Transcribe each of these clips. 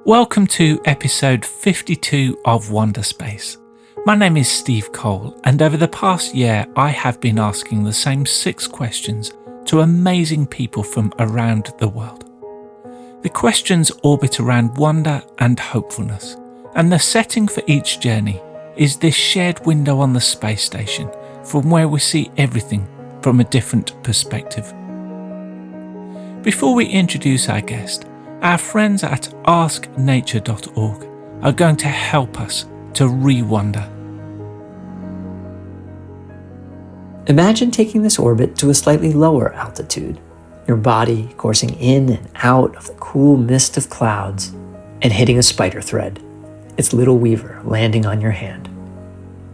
Welcome to episode 52 of Wonderspace. My name is Steve Cole, and over the past year I have been asking the same 6 questions to amazing people from around the world. The questions orbit around wonder and hopefulness, and the setting for each journey is this shared window on the space station from where we see everything from a different perspective. Before we introduce our guest, our friends at asknature.org are going to help us to re-wonder. Imagine taking this orbit to a slightly lower altitude, your body coursing in and out of the cool mist of clouds and hitting a spider thread, its little weaver landing on your hand.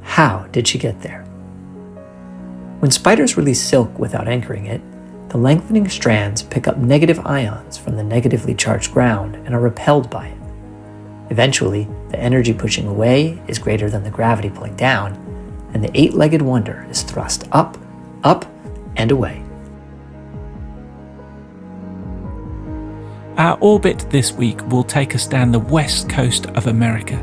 How did she get there? When spiders release silk without anchoring it, the lengthening strands pick up negative ions from the negatively charged ground and are repelled by it. Eventually, the energy pushing away is greater than the gravity pulling down, and the 8-legged wonder is thrust up, and away. Our orbit this week will take us down the west coast of America,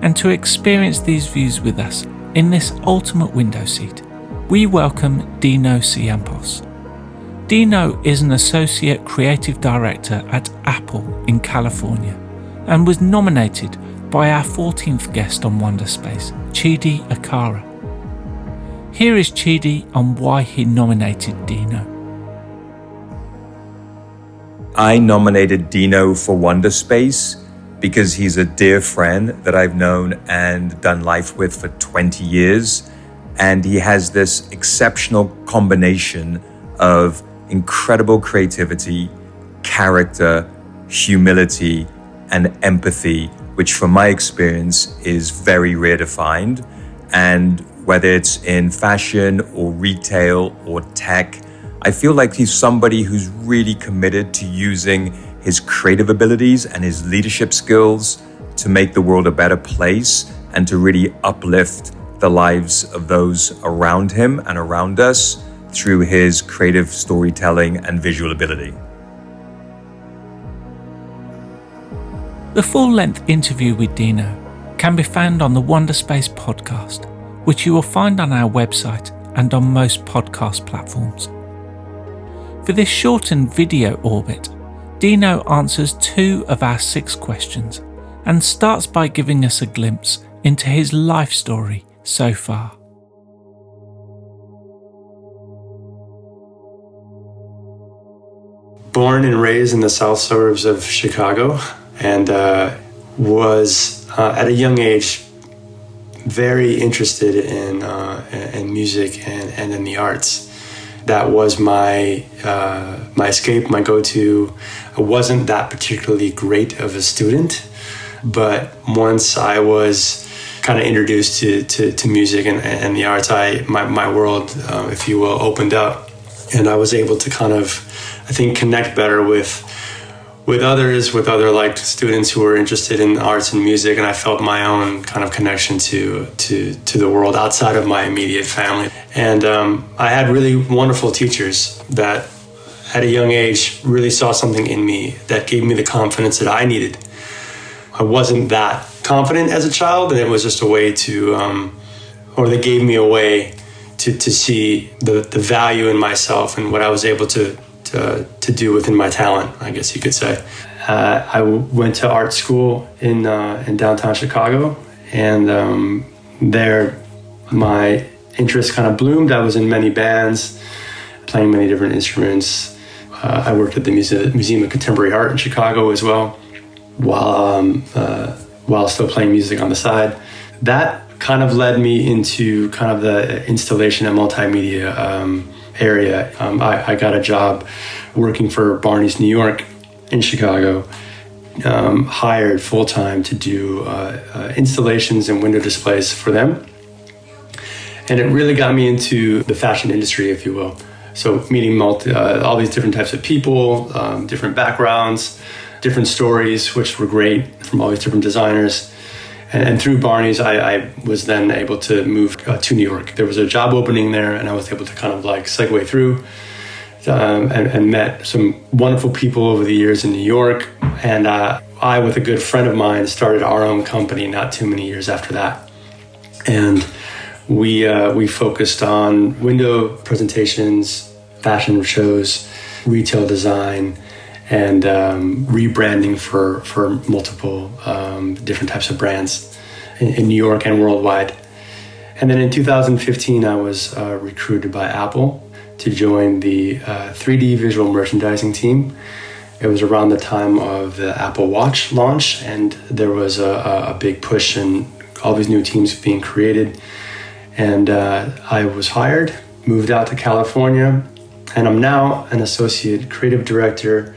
and to experience these views with us in this ultimate window seat, we welcome Dino Siampos. Dino is an Associate Creative Director at Apple in California and was nominated by our 14th guest on Wonderspace, Chidi Achara. Here is Chidi on why he nominated Dino. I nominated Dino for Wonderspace because he's a dear friend that I've known and done life with for 20 years. And he has this exceptional combination of incredible creativity, character, humility, and empathy, which from my experience is very rare to find. And whether it's in fashion or retail or tech, I feel like he's somebody who's really committed to using his creative abilities and his leadership skills to make the world a better place and to really uplift the lives of those around him and around us through his creative storytelling and visual ability. The full-length interview with Dino can be found on the Wonderspace Podcast, which you will find on our website and on most podcast platforms. For this shortened video orbit, Dino answers 2 of our 6 questions and starts by giving us a glimpse into his life story so far. Born and raised in the south suburbs of Chicago, and was at a young age very interested in music and in the arts. That was my escape, my go-to. I wasn't that particularly great of a student, but once I was kind of introduced to music and the arts, my world, if you will, opened up, and I was able to kind of, I think, connect better with other like students who were interested in arts and music, and I felt my own kind of connection to the world outside of my immediate family. And I had really wonderful teachers that at a young age really saw something in me that gave me the confidence that I needed. I wasn't that confident as a child, and it was just a way to, or they gave me a way to see the value in myself and what I was able to do within my talent, I guess you could say. I went to art school in downtown Chicago, and there my interest kind of bloomed. I was in many bands, playing many different instruments. I worked at the Museum of Contemporary Art in Chicago as well, while still playing music on the side. That kind of led me into kind of the installation and multimedia area. I got a job working for Barney's New York in Chicago, hired full-time to do installations and window displays for them. And it really got me into the fashion industry, if you will. So meeting all these different types of people, different backgrounds, different stories, which were great from all these different designers. And through Barney's, I was then able to move to New York. There was a job opening there, and I was able to kind of like segue through and met some wonderful people over the years in New York. And I, with a good friend of mine, started our own company not too many years after that. And we focused on window presentations, fashion shows, retail design, and rebranding for multiple different types of brands in New York and worldwide. And then in 2015, I was recruited by Apple to join the 3D visual merchandising team. It was around the time of the Apple Watch launch, and there was a big push and all these new teams being created. And I was hired, moved out to California, and I'm now an associate creative director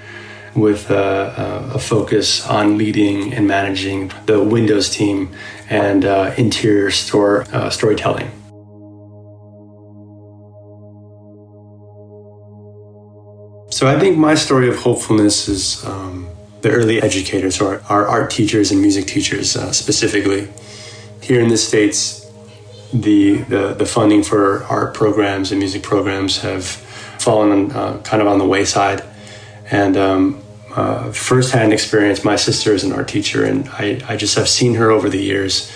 with a focus on leading and managing the Windows team and interior storytelling. So I think my story of hopefulness is the early educators, or our art teachers and music teachers specifically. Here in the States, the funding for art programs and music programs have fallen kind of on the wayside. And firsthand experience, my sister is an art teacher, and I just have seen her over the years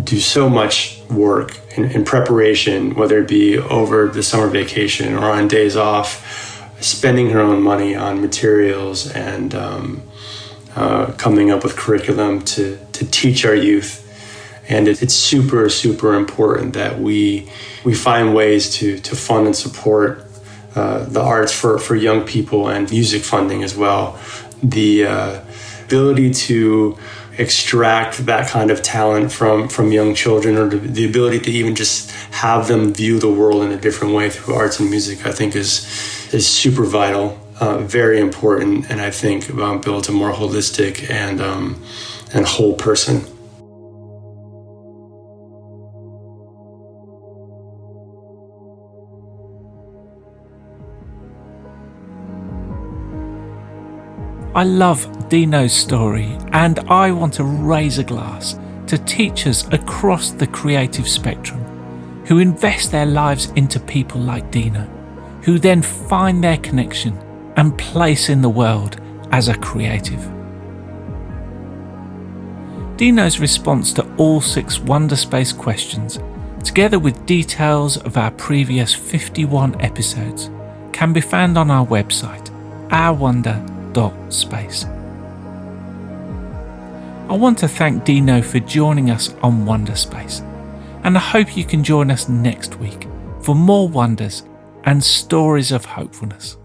do so much work in preparation, whether it be over the summer vacation or on days off, spending her own money on materials and coming up with curriculum to teach our youth. And it's super, super important that we find ways to fund and support the arts for young people, and music funding as well. The ability to extract that kind of talent from young children, or the ability to even just have them view the world in a different way through arts and music, I think is super vital, very important, and I think builds a more holistic and whole person. I love Dino's story, and I want to raise a glass to teachers across the creative spectrum who invest their lives into people like Dino, who then find their connection and place in the world as a creative. Dino's response to all 6 Wonderspace questions, together with details of our previous 51 episodes, can be found on our website, ourwonder.space. I want to thank Dino for joining us on Wonderspace, and I hope you can join us next week for more wonders and stories of hopefulness.